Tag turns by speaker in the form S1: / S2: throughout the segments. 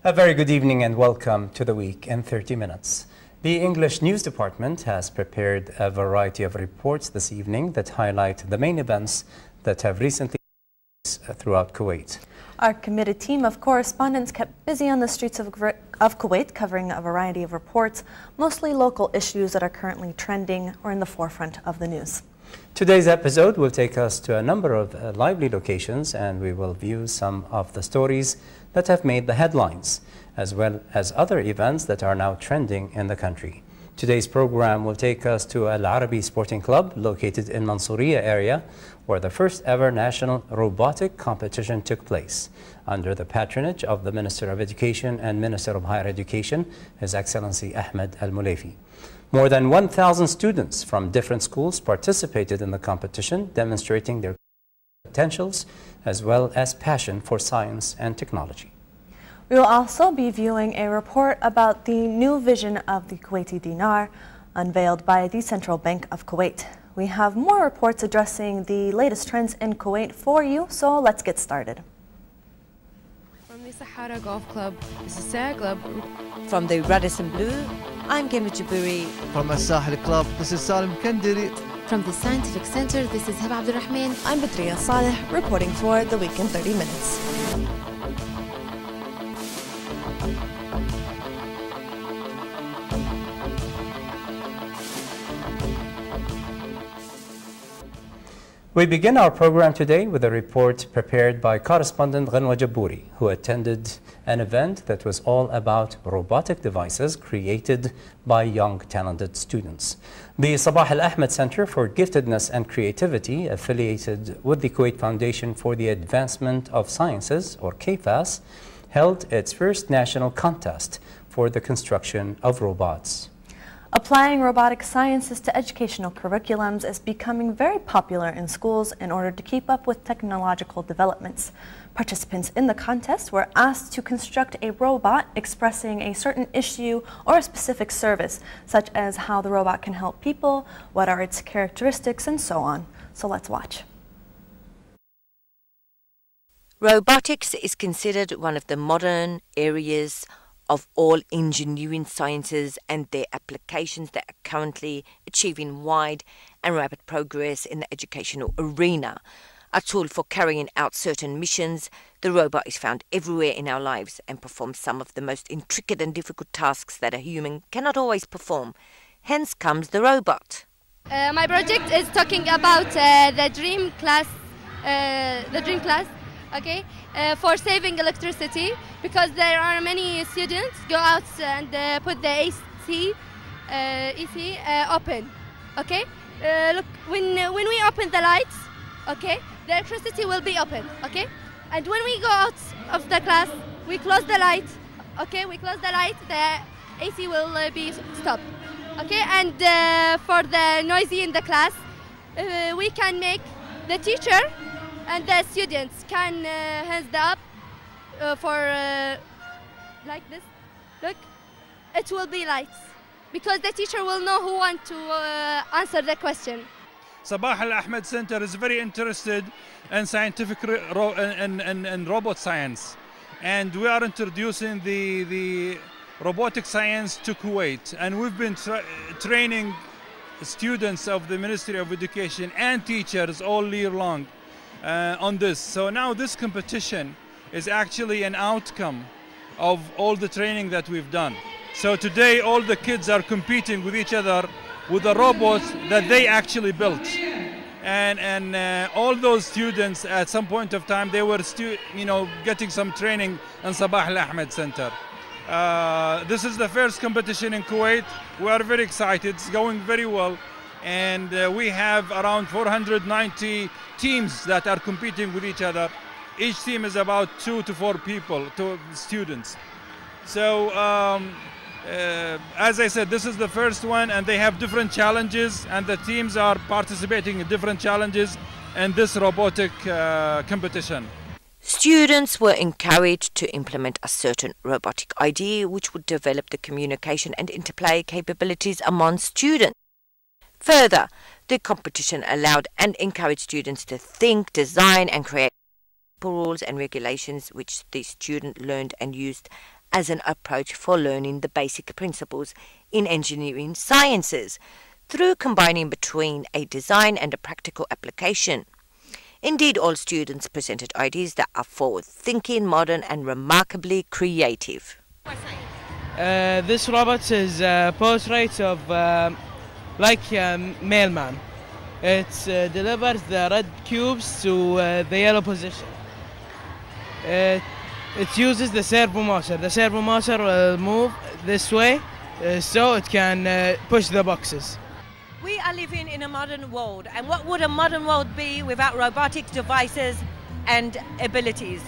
S1: A very good evening and welcome to the Week in 30 Minutes. The English News Department has prepared a variety of reports this evening that highlight the main events that have recently taken place throughout Kuwait.
S2: Our committed team of correspondents kept busy on the streets of Kuwait, covering a variety of reports, mostly local issues that are currently trending or in the forefront of the news.
S1: Today's episode will take us to a number of lively locations, and we will view some of the stories that have made the headlines, as well as other events that are now trending in the country. Today's program will take us to Al Arabi Sporting Club, located in Mansouriya area, where the first ever national robotic competition took place, under the patronage of the Minister of Education and Minister of Higher Education, His Excellency Ahmed Al-Mulefi. More than 1,000 students from different schools participated in the competition, demonstrating their potentials as well as passion for science and technology.
S2: We will also be viewing a report about the new vision of the Kuwaiti dinar unveiled by the Central Bank of Kuwait. We have more reports addressing the latest trends in Kuwait for you, so let's get started.
S3: From the Sahara Golf Club, this is Sarah Club.
S4: From the Radisson Blue, I'm Gemma Jaburi.
S5: From the Sahel Club, this is Salim Kandiri.
S6: From the Scientific Center, this is Heba Abdurrahman.
S2: I'm Badriya Saleh, reporting for The Week in 30 Minutes.
S1: We begin our program today with a report prepared by correspondent Ghanwa Jabouri, who attended an event that was all about robotic devices created by young talented students. The Sabah Al Ahmed Center for Giftedness and Creativity, affiliated with the Kuwait Foundation for the Advancement of Sciences, or KFAS, held its first national contest for the construction of robots.
S2: Applying robotic sciences to educational curriculums is becoming very popular in schools in order to keep up with technological developments. Participants in the contest were asked to construct a robot expressing a certain issue or a specific service, such as how the robot can help people, what are its characteristics, and so on. So let's watch.
S4: Robotics is considered one of the modern areas of all engineering sciences, and their applications that are currently achieving wide and rapid progress in the educational arena. A tool for carrying out certain missions, the robot is found everywhere in our lives and performs some of the most intricate and difficult tasks that a human cannot always perform. Hence comes the robot.
S7: My project is talking about the dream class, okay, for saving electricity, because there are many students go out and put the AC open, okay. Look, when we open the lights, okay, the electricity will be open, okay. And when we go out of the class, we close the light, okay. We close the light, the AC will be stopped, okay. And for the noisy in the class, we can make the teacher and the students can hands up for like this. Look, it will be lights, because the teacher will know who want to answer the question.
S8: Sabah Al Ahmed Center is very interested in scientific and robot science, and we are introducing the robotic science to Kuwait, and we've been training students of the Ministry of Education and teachers all year long on this. So now this competition is actually an outcome of all the training that we've done. So today all the kids are competing with each other with the robots that they actually built. And all those students at some point of time, they were getting some training in Sabah Al Ahmed Center. This is the first competition in Kuwait. We are very excited. It's going very well. And we have around 490 teams that are competing with each other. Each team is about 2 to 4 people, students. So as I said, this is the first one, and they have different challenges, and the teams are participating in different challenges in this robotic competition.
S4: Students were encouraged to implement a certain robotic idea which would develop the communication and interplay capabilities among students. Further, the competition allowed and encouraged students to think, design and create rules and regulations which the student learned and used as an approach for learning the basic principles in engineering sciences through combining between a design and a practical application. Indeed, all students presented ideas that are forward-thinking, modern and remarkably creative.
S9: This robot is a portrait of mailman. It delivers the red cubes to the yellow position. It uses the servo motor. The servo motor will move this way so it can push the boxes.
S4: We are living in a modern world, and what would a modern world be without robotic devices and abilities?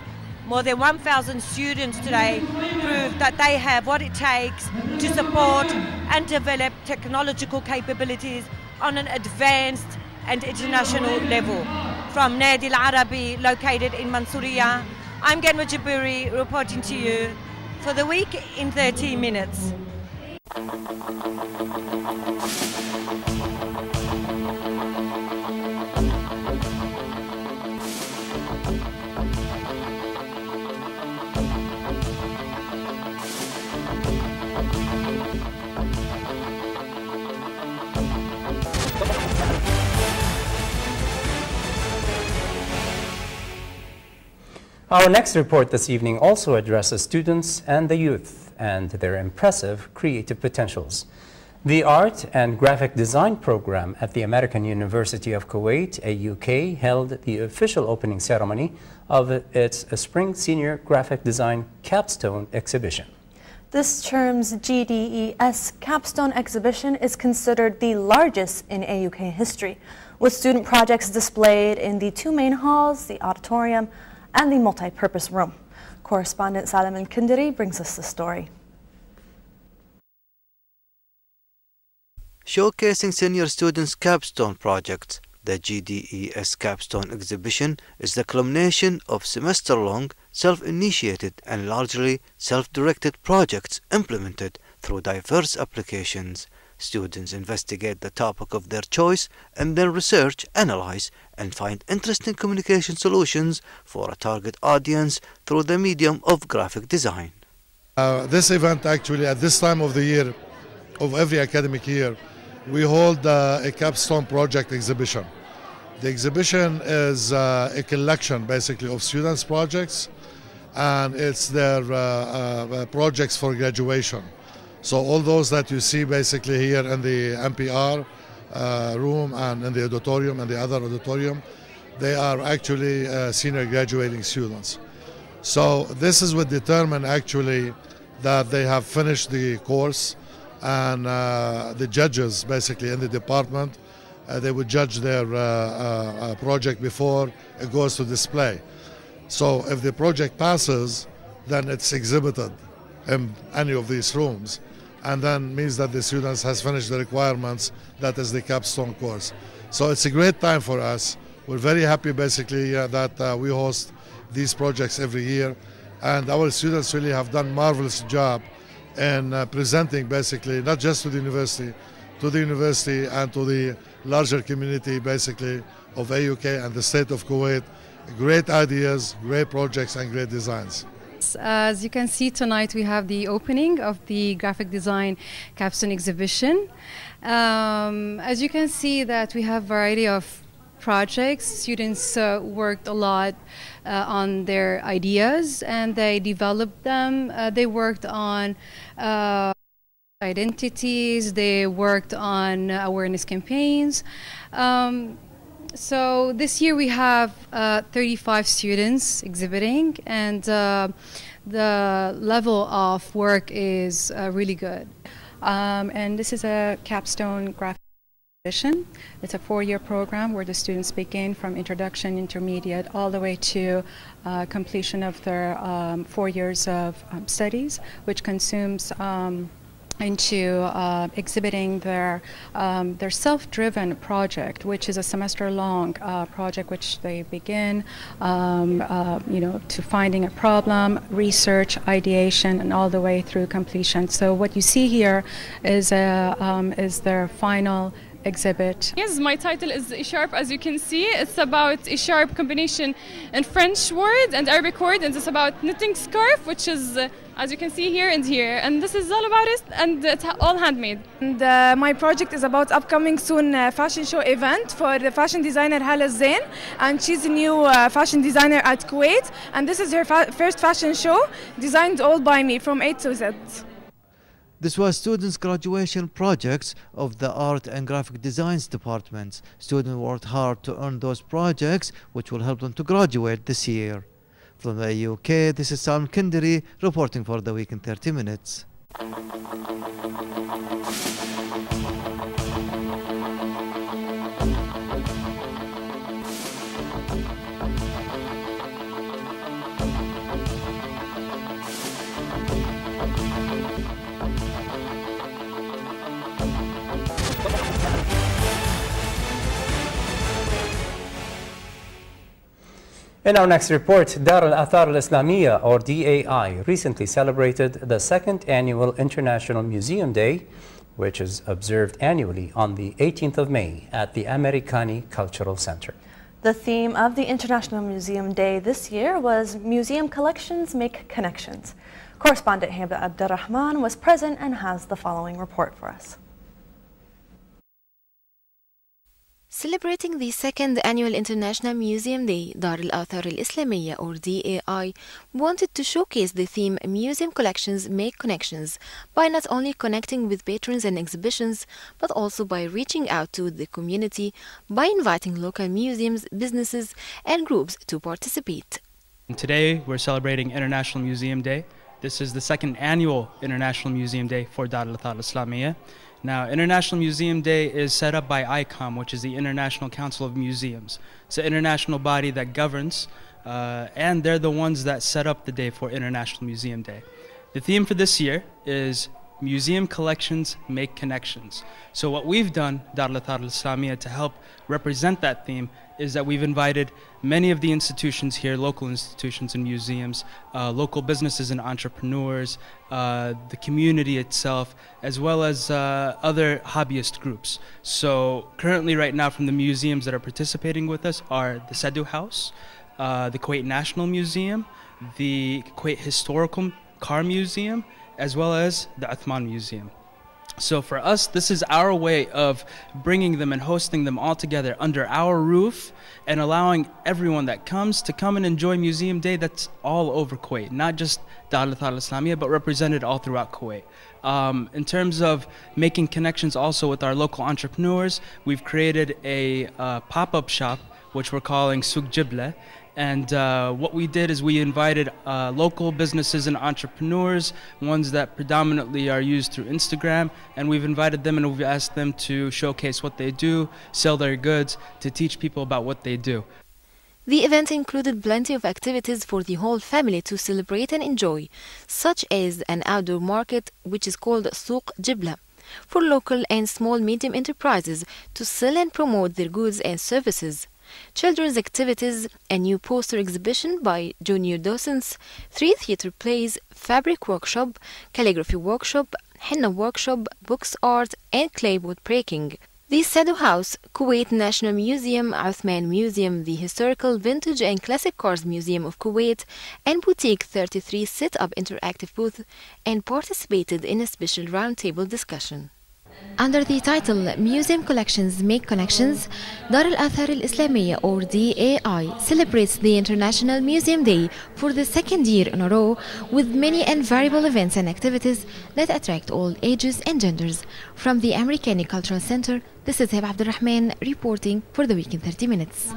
S4: More than 1,000 students today prove that they have what it takes to support and develop technological capabilities on an advanced and international level. From Nadi Al-Arabi, located in Mansouriya, I'm Ganwa Jaburi reporting to you for the week in 30 minutes.
S1: Our next report this evening also addresses students and the youth and their impressive creative potentials. The Art and Graphic Design program at the American University of Kuwait, AUK, held the official opening ceremony of its Spring Senior Graphic Design Capstone exhibition.
S2: This term's GDES Capstone exhibition is considered the largest in AUK history, with student projects displayed in the two main halls, the auditorium, and the multi-purpose room. Correspondent Salim Al-Kindiri brings us the story.
S10: Showcasing senior students' capstone projects, the GDES Capstone exhibition is the culmination of semester-long, self-initiated and largely self-directed projects implemented through diverse applications. Students investigate the topic of their choice and then research, analyze, and find interesting communication solutions for a target audience through the medium of graphic design.
S11: This event actually at this time of the year, of every academic year, we hold a capstone project exhibition. The exhibition is a collection basically of students' projects, and it's their projects for graduation. So all those that you see basically here in the MPR room and in the auditorium and the other auditorium, they are actually senior graduating students. So this is what determine actually that they have finished the course, and the judges basically in the department, they would judge their project before it goes to display. So if the project passes, then it's exhibited in any of these rooms, and then means that the students has finished the requirements, that is the capstone course. So it's a great time for us. We're very happy basically that we host these projects every year, and our students really have done marvelous job in presenting basically not just to the university and to the larger community basically of AUK and the state of Kuwait, great ideas, great projects and great designs.
S12: As you can see tonight, we have the opening of the graphic design capstone exhibition. As you can see that we have a variety of projects. Students worked a lot on their ideas and they developed them. They worked on identities, they worked on awareness campaigns. So this year we have 35 students exhibiting, and the level of work is really good. And this is a capstone graphic exhibition. It's a 4-year program where the students begin from introduction, intermediate, all the way to completion of their 4 years of studies, which consumes into exhibiting their self-driven project, which is a semester-long project, which they begin, to finding a problem, research, ideation, and all the way through completion. So what you see here is their final exhibit.
S13: Yes, my title is E-sharp. As you can see, it's about E-sharp combination in French word and Arabic word, and it's about knitting scarf, which is, as you can see here and here. And this is all about it, and it's all handmade.
S14: And my project is about upcoming soon fashion show event for the fashion designer Hala Zain, and she's a new fashion designer at Kuwait, and this is her first fashion show designed all by me from A to Z.
S10: This was students' graduation projects of the Art and Graphic Designs departments. Students worked hard to earn those projects, which will help them to graduate this year. From the UK, this is Salim Kendiri reporting for the Week in 30 Minutes.
S1: In our next report, Dar al-Athar al-Islamiyya, or DAI, recently celebrated the second annual International Museum Day, which is observed annually on the 18th of May at the Americani Cultural Center.
S2: The theme of the International Museum Day this year was Museum Collections Make Connections. Correspondent Heba Abdurrahman was present and has the following report for us.
S6: Celebrating the second annual International Museum Day, Dar al-Athar al-Islamiyya, or DAI, wanted to showcase the theme Museum Collections Make Connections by not only connecting with patrons and exhibitions, but also by reaching out to the community by inviting local museums, businesses, and groups to participate.
S15: Today, we're celebrating International Museum Day. This is the second annual International Museum Day for Dar al-Athar al-Islamiyya. Now, International Museum Day is set up by ICOM, which is the International Council of Museums. It's an international body that governs, and they're the ones that set up the day for International Museum Day. The theme for this year is Museum Collections Make Connections. So what we've done, Dar al-Athar al-Islamiyya, to help represent that theme is that we've invited many of the institutions here, local institutions and museums, local businesses and entrepreneurs, the community itself, as well as other hobbyist groups. So currently right now from the museums that are participating with us are the Sedu House, the Kuwait National Museum, the Kuwait Historical Car Museum, as well as the Uthman Museum. So for us, this is our way of bringing them and hosting them all together under our roof and allowing everyone that comes to come and enjoy Museum Day that's all over Kuwait, not just Dar al-Athar al-Islamiyya, but represented all throughout Kuwait. In terms of making connections also with our local entrepreneurs, we've created a pop-up shop, which we're calling Souk Jibla. And what we did is we invited local businesses and entrepreneurs, ones that predominantly are used through Instagram, and we've invited them and we've asked them to showcase what they do, sell their goods, to teach people about what they do.
S6: The event included plenty of activities for the whole family to celebrate and enjoy, such as an outdoor market, which is called Souk Jibla, for local and small-medium enterprises to sell and promote their goods and services. Children's activities, a new poster exhibition by junior docents, 3 theater plays, fabric workshop, calligraphy workshop, henna workshop, books art, and clay wood breaking. The Sedu House, Kuwait National Museum, Uthman Museum, the Historical Vintage and Classic Cars Museum of Kuwait, and Boutique 33 set up interactive booth and participated in a special roundtable discussion. Under the title Museum Collections Make Connections, Dar al-Athar al-Islamiyya, or DAI, celebrates the International Museum Day for the second year in a row with many and variable events and activities that attract all ages and genders. From the Americani Cultural Center, this is Heba Abdurrahman reporting for the Week in 30 Minutes.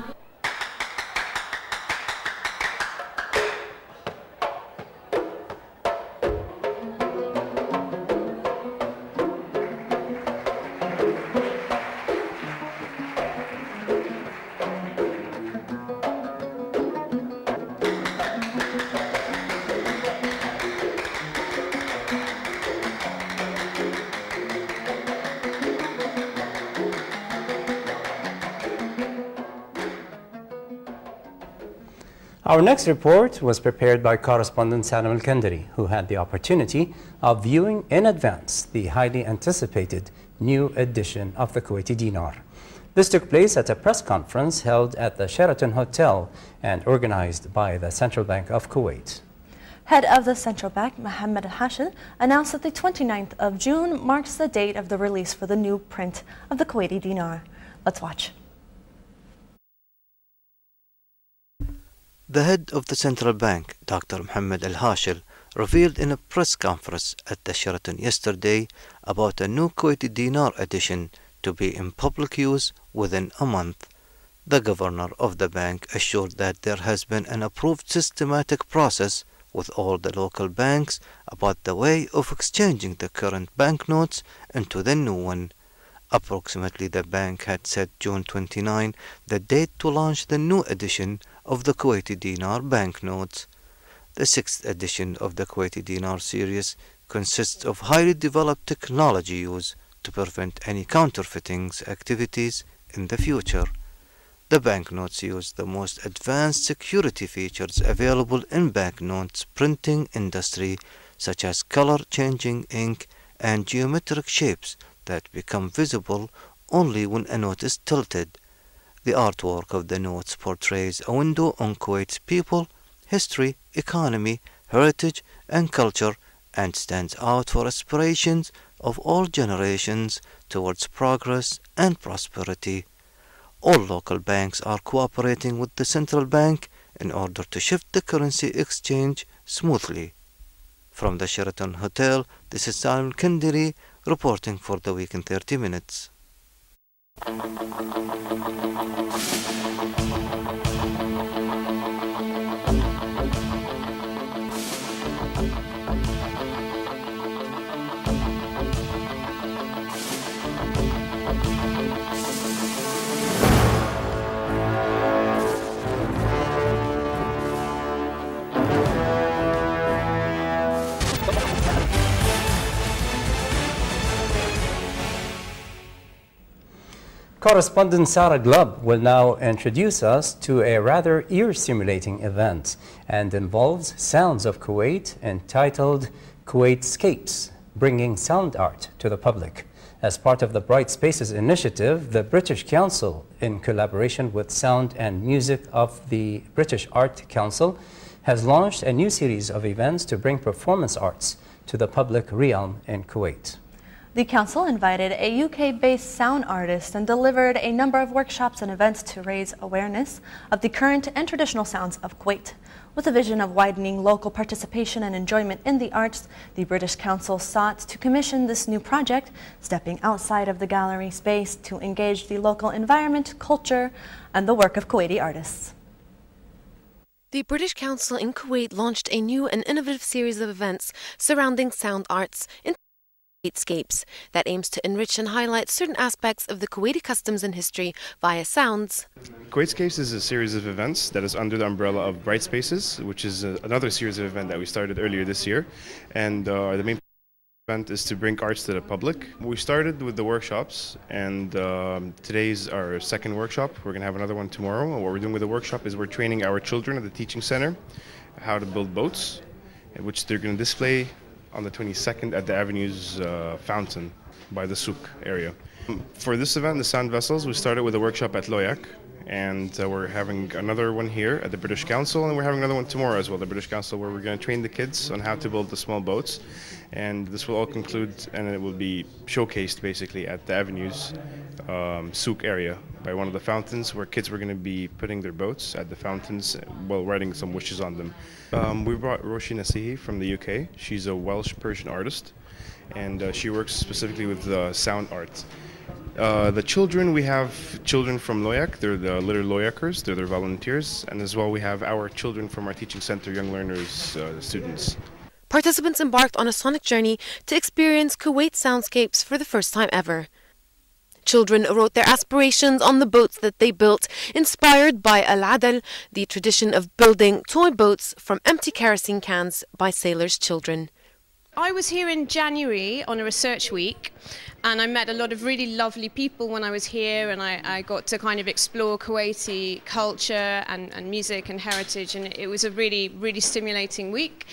S1: Our next report was prepared by correspondent Salim Al-Kandari, who had the opportunity of viewing in advance the highly anticipated new edition of the Kuwaiti dinar. This took place at a press conference held at the Sheraton Hotel and organized by the Central Bank of Kuwait.
S2: Head of the Central Bank, Mohammed Al-Hashil, announced that the 29th of June marks the date of the release for the new print of the Kuwaiti dinar. Let's watch.
S10: The head of the Central Bank, Dr. Mohammed Al-Hashil, revealed in a press conference at the Sheraton yesterday about a new Kuwaiti dinar edition to be in public use within a month. The governor of the bank assured that there has been an approved systematic process with all the local banks about the way of exchanging the current banknotes into the new one. Approximately, the bank had set June 29 the date to launch the new edition of the Kuwaiti dinar banknotes. The sixth edition of the Kuwaiti dinar series consists of highly developed technology used to prevent any counterfeiting activities in the future. The banknotes use the most advanced security features available in banknotes printing industry, such as color-changing ink and geometric shapes that become visible only when a note is tilted. The artwork of the notes portrays a window on Kuwait's people, history, economy, heritage, and culture, and stands out for aspirations of all generations towards progress and prosperity. All local banks are cooperating with the central bank in order to shift the currency exchange smoothly. From the Sheraton Hotel, this is Salim Al-Kandari reporting for the Week in 30 Minutes.
S1: Correspondent Sarah Glubb will now introduce us to a rather ear-stimulating event and involves sounds of Kuwait entitled Kuwaitscapes, bringing sound art to the public. As part of the Bright Spaces initiative, the British Council, in collaboration with Sound and Music of the British Art Council, has launched a new series of events to bring performance arts to the public realm in Kuwait.
S2: The Council invited a UK-based sound artist and delivered a number of workshops and events to raise awareness of the current and traditional sounds of Kuwait. With a vision of widening local participation and enjoyment in the arts, the British Council sought to commission this new project, stepping outside of the gallery space to engage the local environment, culture, and the work of Kuwaiti artists.
S6: The British Council in Kuwait launched a new and innovative series of events surrounding sound arts in Kuwaitscapes that aims to enrich and highlight certain aspects of the Kuwaiti customs and history via sounds.
S16: Kuwaitscapes is a series of events that is under the umbrella of Bright Spaces, which is another series of events that we started earlier this year. And the main event is to bring arts to the public. We started with the workshops, and today's our second workshop. We're going to have another one tomorrow. And what we're doing with the workshop is we're training our children at the teaching center how to build boats, which they're going to display on the 22nd at the Avenue's fountain by the souk area. For this event, the sound vessels, we started with a workshop at Loyak, and we're having another one here at the British Council, and we're having another one tomorrow as well, the British Council, where we're going to train the kids on how to build the small boats. And this will all conclude, and it will be showcased basically at the Avenue's souk area by one of the fountains, where kids were going to be putting their boats at the fountains while writing some wishes on them. We brought Roshi Nasihi from the UK. She's a Welsh Persian artist, and she works specifically with sound art. The children, we have children from Loyak. They're the Little Loyakers. They're their volunteers. And as well, we have our children from our teaching center, Young Learners students.
S6: Participants embarked on a sonic journey to experience Kuwait soundscapes for the first time ever. Children wrote their aspirations on the boats that they built, inspired by Al-Adal, the tradition of building toy boats from empty kerosene cans by sailors' children.
S17: I was here in January on a research week, and I met a lot of really lovely people when I was here, and I got to kind of explore Kuwaiti culture and music and heritage, and it was a really, really stimulating week.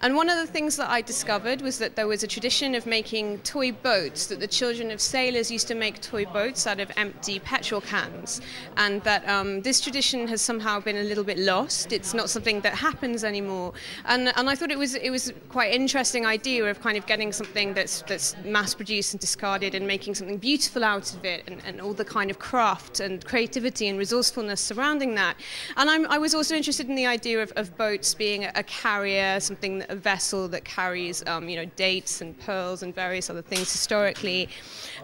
S17: And one of the things that I discovered was that there was a tradition of making toy boats, that the children of sailors used to make toy boats out of empty petrol cans, and that this tradition has somehow been a little bit lost. It's not something that happens anymore. And I thought it was quite an interesting idea of kind of getting something that's mass-produced and discarded and making something beautiful out of it, and all the kind of craft and creativity and resourcefulness surrounding that. And I was also interested in the idea of boats being a carrier, a vessel that carries dates and pearls and various other things historically,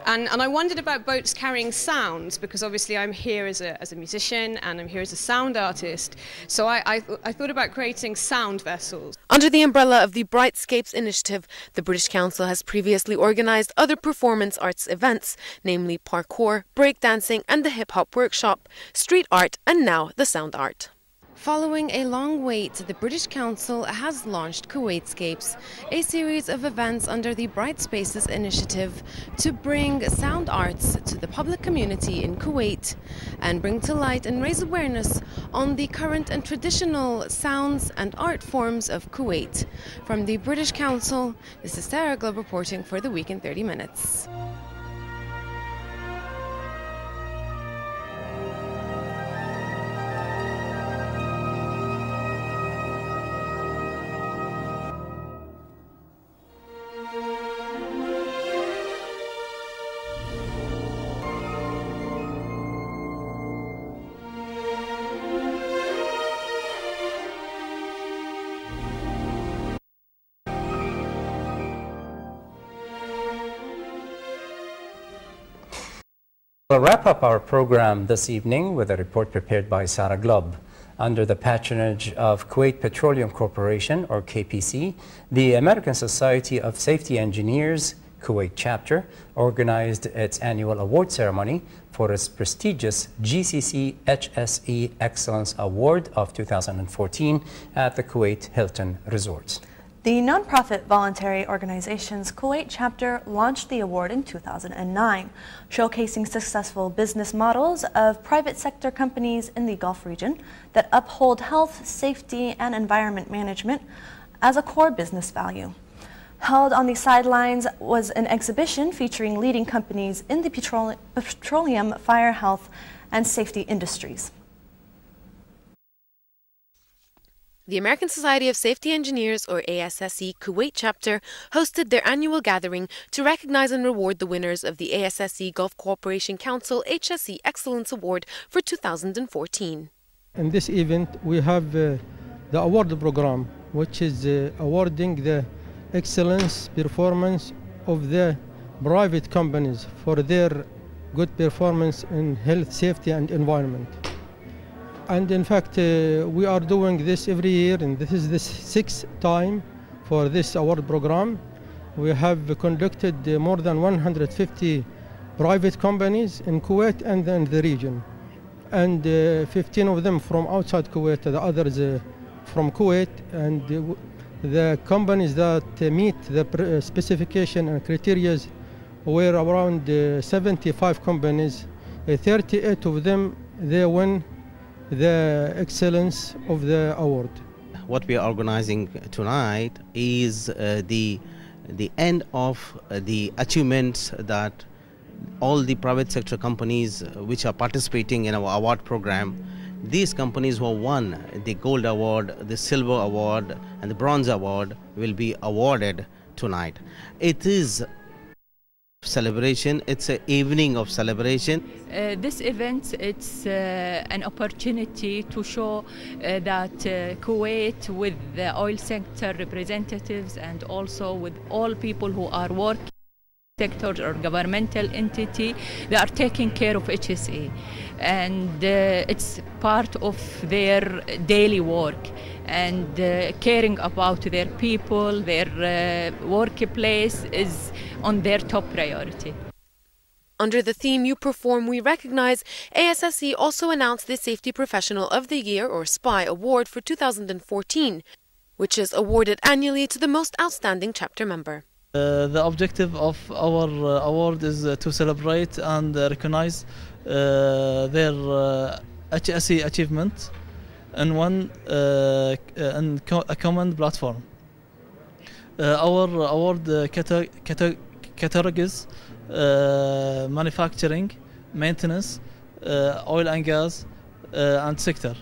S17: and I wondered about boats carrying sounds, because obviously I'm here as a musician and I'm here as a sound artist, so I thought about creating sound vessels.
S6: Under the umbrella of the Brightscapes initiative, the British Council has previously organised other performance arts events, namely parkour, breakdancing and the hip-hop workshop, street art and now the sound art. Following a long wait, the British Council has launched Kuwaitscapes, a series of events under the Bright Spaces initiative to bring sound arts to the public community in Kuwait and bring to light and raise awareness on the current and traditional sounds and art forms of Kuwait. From the British Council, this is Sarah Globe reporting for The Week in 30 Minutes.
S1: We'll wrap up our program this evening with a report prepared by Sarah Globe. Under the patronage of Kuwait Petroleum Corporation, or KPC, the American Society of Safety Engineers Kuwait chapter organized its annual award ceremony for its prestigious GCC HSE Excellence Award of 2014 at the Kuwait Hilton Resort.
S2: The nonprofit voluntary organization's Kuwait chapter launched the award in 2009, showcasing successful business models of private sector companies in the Gulf region that uphold health, safety, and environment management as a core business value. Held on the sidelines was an exhibition featuring leading companies in the petroleum, fire, health, and safety industries.
S6: The American Society of Safety Engineers, or ASSE, Kuwait chapter hosted their annual gathering to recognize and reward the winners of the ASSE Gulf Cooperation Council HSE Excellence Award for 2014.
S18: In this event, we have the award program, which is awarding the excellence performance of the private companies for their good performance in health, safety, and environment. And in fact, we are doing this every year, and this is the sixth time for this award program. We have conducted more than 150 private companies in Kuwait and in the region, and 15 of them from outside Kuwait, the others from Kuwait. And the companies that meet the specification and criteria were around 75 companies. 38 of them, they win the excellence of the award.
S19: What we are organizing tonight is the end of the achievements that all the private sector companies which are participating in our award program, these companies who won the gold award, the silver award, and the bronze award will be awarded tonight. It is celebration. It's an evening of celebration.
S20: This event, it's an opportunity to show that Kuwait, with the oil sector representatives and also with all people who are working sector or governmental entity, they are taking care of HSE, and it's part of their daily work, and caring about their people, their workplace is on their top priority.
S6: Under the theme You Perform, We Recognize, ASSE also announced the Safety Professional of the Year, or SPY, award for 2014.
S3: which is awarded annually to the most outstanding chapter member.
S21: The objective of our award is to celebrate and recognize their HSE achievement in a common platform. Our award categories manufacturing, maintenance, oil and gas, and sector.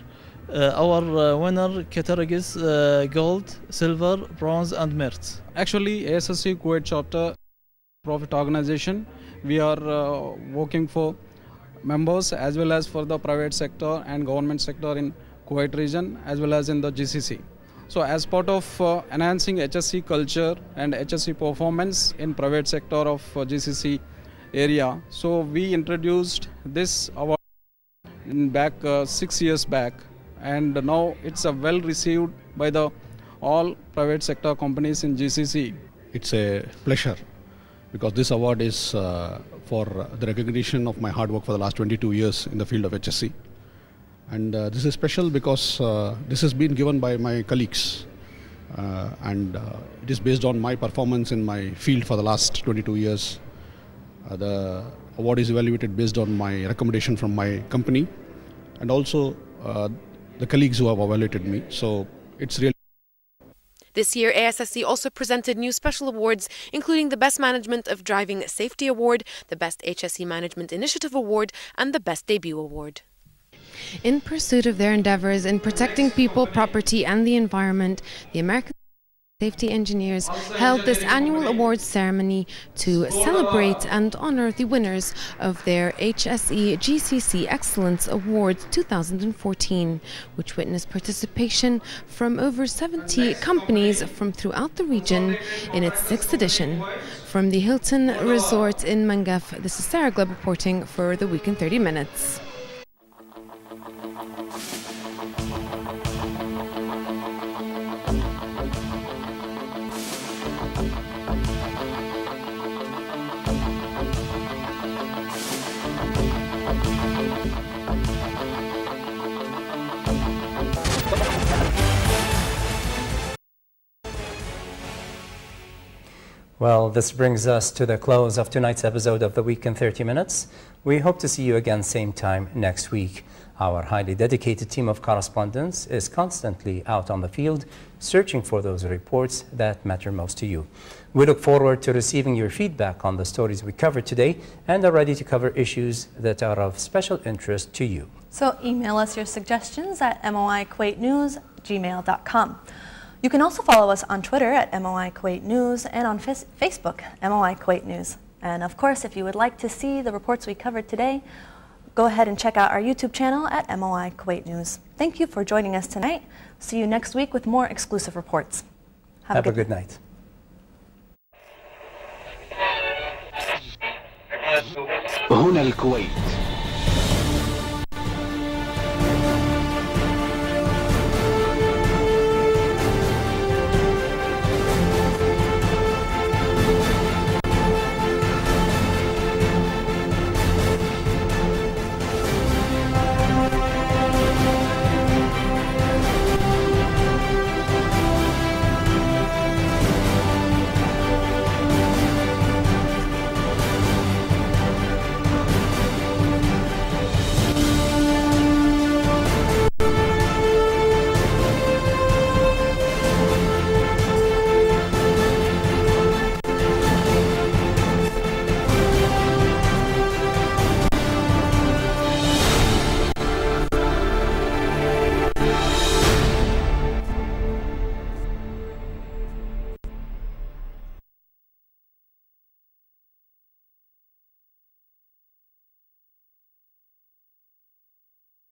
S21: Our winner categories gold, silver, bronze, and merit.
S22: Actually, ASSE Kuwait chapter profit organization. We are working for members as well as for the private sector and government sector in Kuwait region as well as in the GCC. So as part of enhancing HSE culture and HSE performance in private sector of GCC area, so we introduced this award back 6 years back, and now it's well received by the all private sector companies in GCC.
S23: It's a pleasure because this award is for the recognition of my hard work for the last 22 years in the field of HSE. And this is special because this has been given by my colleagues and it is based on my performance in my field for the last 22 years. The award is evaluated based on my recommendation from my company and also the colleagues who have evaluated me. So it's really.
S3: This year, ASSE also presented new special awards, including the Best Management of Driving Safety Award, the Best HSE Management Initiative Award, and the Best Debut Award. In pursuit of their endeavors in protecting people, property, and the environment, the American Safety Engineers held this annual awards ceremony to celebrate and honor the winners of their HSE GCC Excellence Awards 2014, which witnessed participation from over 70 companies from throughout the region in its 6th edition. From the Hilton Resort in Mangaf, this is Sarah Gleb reporting for The Week in 30 Minutes.
S1: Well, this brings us to the close of tonight's episode of The Week in 30 Minutes. We hope to see you again same time next week. Our highly dedicated team of correspondents is constantly out on the field, searching for those reports that matter most to you. We look forward to receiving your feedback on the stories we covered today and are ready to cover issues that are of special interest to you.
S2: So email us your suggestions at moikuwaitnews@gmail.com. You can also follow us on Twitter at MOI Kuwait News and on Facebook, MOI Kuwait News. And of course, if you would like to see the reports we covered today, go ahead and check out our YouTube channel at MOI Kuwait News. Thank you for joining us tonight. See you next week with more exclusive reports.
S1: Have a good night.
S24: هنا الكويت